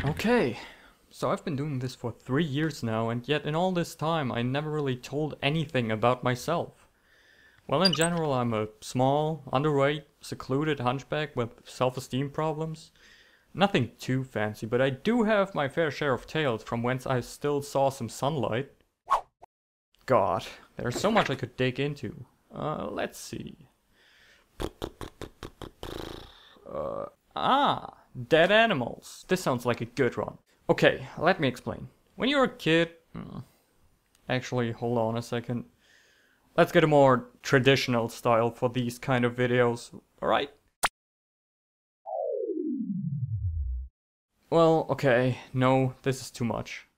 Okay, so I've been doing this for 3 years now, and yet in all this time I never really told anything about myself. Well, in general, I'm a small, underweight, secluded hunchback with self-esteem problems. Nothing too fancy, but I do have my fair share of tales from whence I still saw some sunlight. God, there's so much I could dig into. Let's see. Dead animals. This sounds like a good one. Okay, let me explain. When you're a kid... Actually, hold on a second. Let's get a more traditional style for these kind of videos, alright? Well, okay, no, this is too much.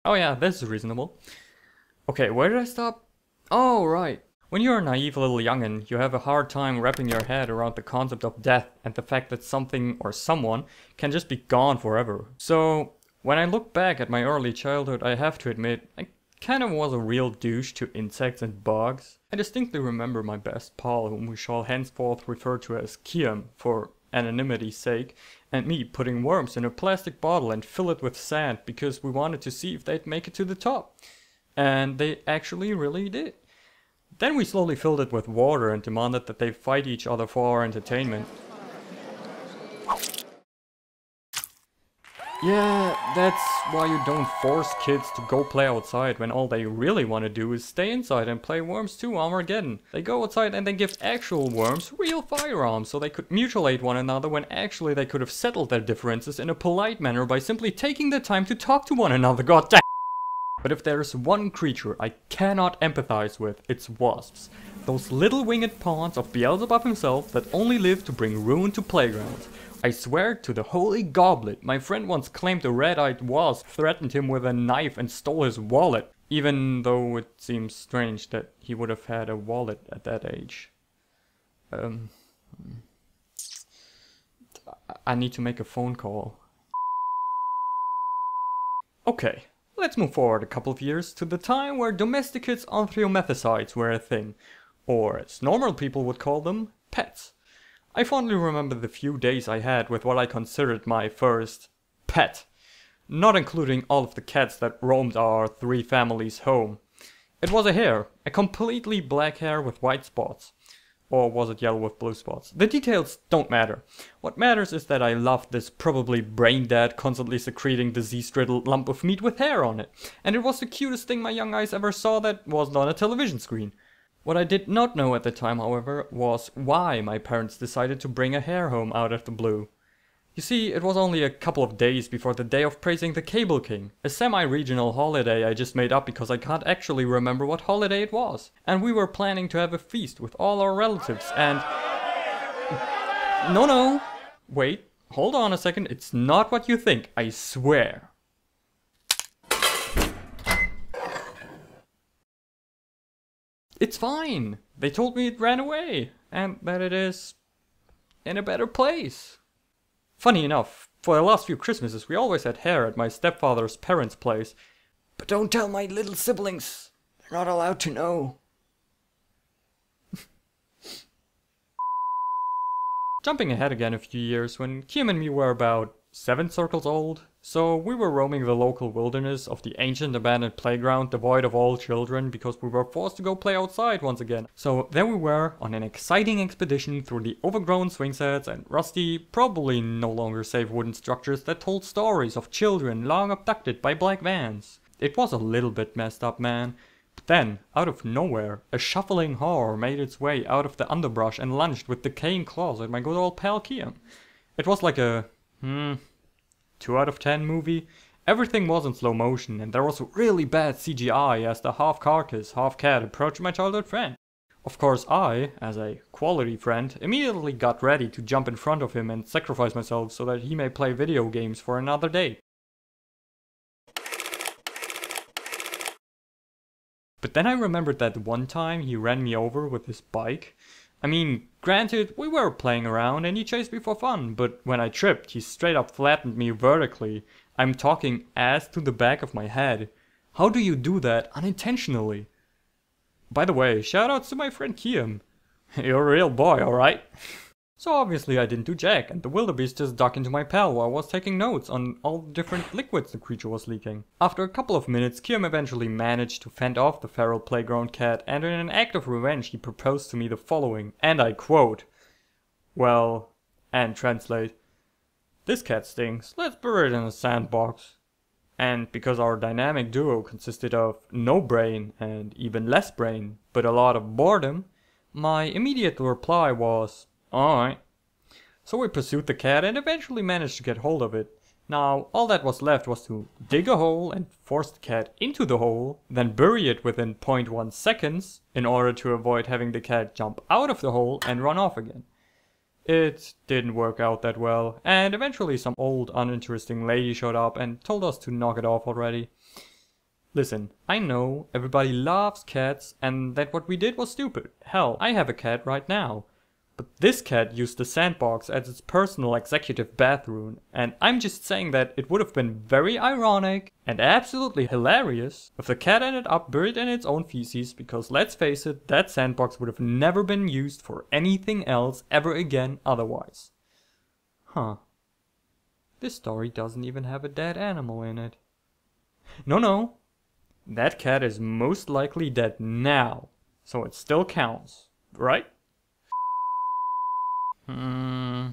Oh yeah, this is reasonable. Okay, where did I stop? Oh, right. When you're a naive little youngin', you have a hard time wrapping your head around the concept of death and the fact that something or someone can just be gone forever. So, when I look back at my early childhood, I have to admit, I kind of was a real douche to insects and bugs. I distinctly remember my best pal, whom we shall henceforth refer to as Kiam for anonymity's sake, and me putting worms in a plastic bottle and fill it with sand because we wanted to see if they'd make it to the top. And they actually really did. Then we slowly filled it with water and demanded that they fight each other for our entertainment. Yeah, that's why you don't force kids to go play outside when all they really want to do is stay inside and play Worms 2 Armageddon. They go outside and then give actual worms real firearms so they could mutilate one another when actually they could have settled their differences in a polite manner by simply taking the time to talk to one another, goddamn! But if there's one creature I cannot empathize with, it's wasps. Those little winged pawns of Beelzebub himself that only live to bring ruin to playgrounds. I swear to the holy goblet, my friend once claimed a red-eyed wasp threatened him with a knife and stole his wallet. Even though it seems strange that he would have had a wallet at that age. I need to make a phone call. Okay. Let's move forward a couple of years to the time where domesticates anthriomethicides were a thing, or as normal people would call them, pets. I fondly remember the few days I had with what I considered my first pet, not including all of the cats that roamed our 3 families' home. It was a hare, a completely black hare with white spots. Or was it yellow with blue spots? The details don't matter. What matters is that I loved this probably brain-dead, constantly secreting, disease-riddled lump of meat with hair on it. And it was the cutest thing my young eyes ever saw that wasn't on a television screen. What I did not know at the time, however, was why my parents decided to bring a hare home out of the blue. You see, it was only a couple of days before the Day of Praising the Cable King, a semi-regional holiday I just made up because I can't actually remember what holiday it was. And we were planning to have a feast with all our relatives and... No. Wait, hold on a second, it's not what you think, I swear. It's fine. They told me it ran away, and that it is in a better place. Funny enough, for the last few Christmases we always had hare at my stepfather's parents' place. But don't tell my little siblings. They're not allowed to know. Jumping ahead again a few years, when Kim and me were about 7 circles old, so we were roaming the local wilderness of the ancient abandoned playground devoid of all children because we were forced to go play outside once again. So there we were on an exciting expedition through the overgrown swing sets and rusty, probably no longer safe wooden structures that told stories of children long abducted by black vans. It was a little bit messed up, man. But then, out of nowhere, a shuffling horror made its way out of the underbrush and lunged with decaying claws at my good old pal Kiam. It was like a 2 out of 10 movie. Everything was in slow motion and there was really bad CGI as the half carcass, half cat approached my childhood friend. Of course I, as a quality friend, immediately got ready to jump in front of him and sacrifice myself so that he may play video games for another day. But then I remembered that one time he ran me over with his bike. I mean, granted, we were playing around and he chased me for fun, but when I tripped, he straight up flattened me vertically. I'm talking ass to the back of my head. How do you do that unintentionally? By the way, shoutouts to my friend Kiam. You're a real boy, alright? So obviously I didn't do jack, and the wildebeest just dug into my pal while I was taking notes on all the different liquids the creature was leaking. After a couple of minutes, Kiam eventually managed to fend off the feral playground cat, and in an act of revenge he proposed to me the following, and I quote, "Well," and translate, "this cat stinks, let's bury it in a sandbox." And because our dynamic duo consisted of no brain and even less brain, but a lot of boredom, my immediate reply was, "Alright." So we pursued the cat and eventually managed to get hold of it. Now, all that was left was to dig a hole and force the cat into the hole, then bury it within 0.1 seconds in order to avoid having the cat jump out of the hole and run off again. It didn't work out that well, and eventually some old uninteresting lady showed up and told us to knock it off already. Listen, I know everybody loves cats and that what we did was stupid. Hell, I have a cat right now. But this cat used the sandbox as its personal executive bathroom, and I'm just saying that it would have been very ironic and absolutely hilarious if the cat ended up buried in its own feces, because let's face it, that sandbox would have never been used for anything else ever again otherwise. Huh. This story doesn't even have a dead animal in it. No. That cat is most likely dead now, so it still counts, right? I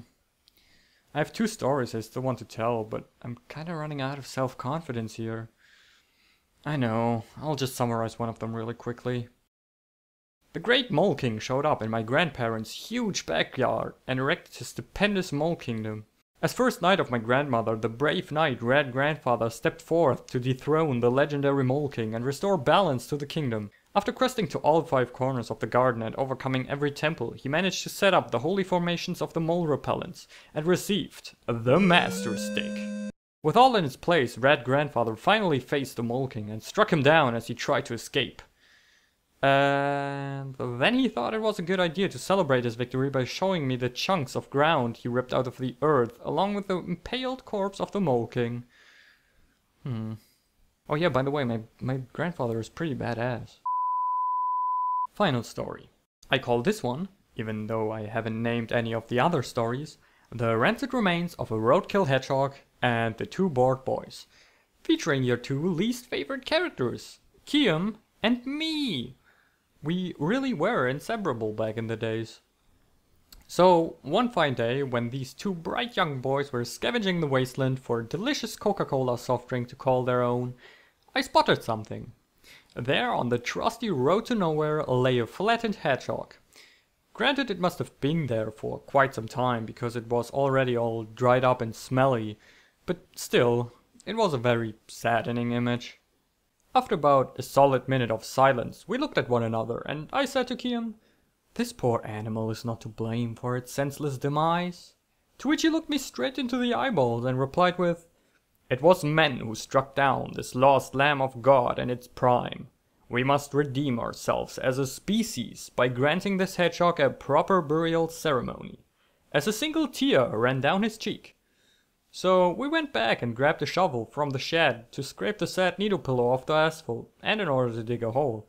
have two stories I still want to tell, but I'm kinda running out of self-confidence here. I know, I'll just summarize one of them really quickly. The Great Mole King showed up in my grandparents' huge backyard and erected his stupendous mole kingdom. As first knight of my grandmother, the brave knight Red Grandfather stepped forth to dethrone the legendary Mole King and restore balance to the kingdom. After questing to all 5 corners of the garden and overcoming every temple, he managed to set up the holy formations of the mole repellents and received the Master Stick. With all in its place, Red Grandfather finally faced the Mole King and struck him down as he tried to escape. And then he thought it was a good idea to celebrate his victory by showing me the chunks of ground he ripped out of the earth, along with the impaled corpse of the Mole King. Oh yeah, by the way, my grandfather is pretty badass. Final story. I call this one, even though I haven't named any of the other stories, The Rancid Remains of a Roadkill Hedgehog and the Two Bored Boys, featuring your two least favorite characters, Kiam and me. We really were inseparable back in the days. So, one fine day, when these two bright young boys were scavenging the wasteland for a delicious Coca-Cola soft drink to call their own, I spotted something. There on the trusty road to nowhere lay a flattened hedgehog. Granted, it must have been there for quite some time because it was already all dried up and smelly, but still, it was a very saddening image. After about a solid minute of silence, we looked at one another and I said to Kiam, "This poor animal is not to blame for its senseless demise." To which he looked me straight into the eyeballs and replied with, "It was men who struck down this lost lamb of God in its prime. We must redeem ourselves as a species by granting this hedgehog a proper burial ceremony." As a single tear ran down his cheek. So we went back and grabbed a shovel from the shed to scrape the sad needle pillow off the asphalt, and in order to dig a hole.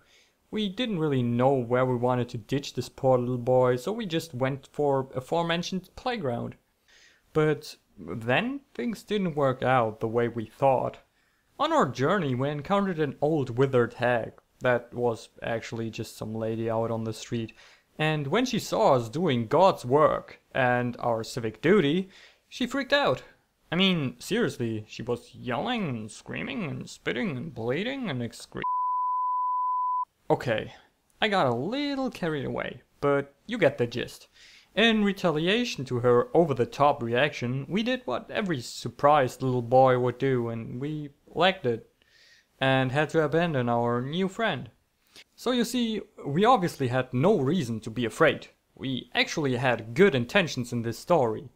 We didn't really know where we wanted to ditch this poor little boy, so we just went for aforementioned playground. But then things didn't work out the way we thought. On our journey we encountered an old withered hag that was actually just some lady out on the street, and when she saw us doing God's work and our civic duty, she freaked out. I mean, seriously, she was yelling and screaming and spitting and bleeding and excreting. Okay, I got a little carried away, but you get the gist. In retaliation to her over-the-top reaction, we did what every surprised little boy would do, and we legged it, and had to abandon our new friend. So you see, we obviously had no reason to be afraid. We actually had good intentions in this story.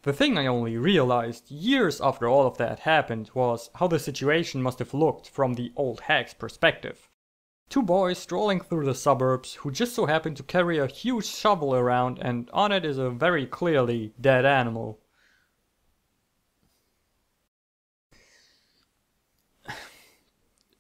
The thing I only realized years after all of that happened was how the situation must have looked from the old hag's perspective. Two boys strolling through the suburbs who just so happen to carry a huge shovel around, and on it is a very clearly dead animal.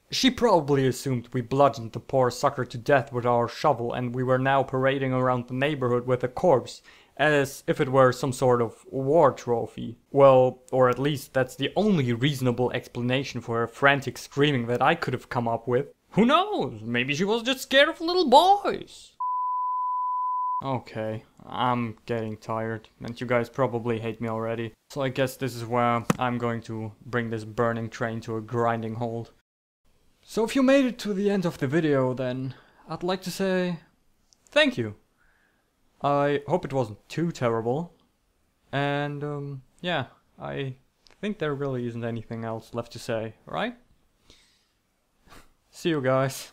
She probably assumed we bludgeoned the poor sucker to death with our shovel and we were now parading around the neighborhood with a corpse, as if it were some sort of war trophy. Well, or at least that's the only reasonable explanation for her frantic screaming that I could have come up with. Who knows? Maybe she was just scared of little boys. Okay, I'm getting tired, and you guys probably hate me already. So I guess this is where I'm going to bring this burning train to a grinding halt. So if you made it to the end of the video, then I'd like to say thank you. I hope it wasn't too terrible. And yeah, I think there really isn't anything else left to say, right? See you guys.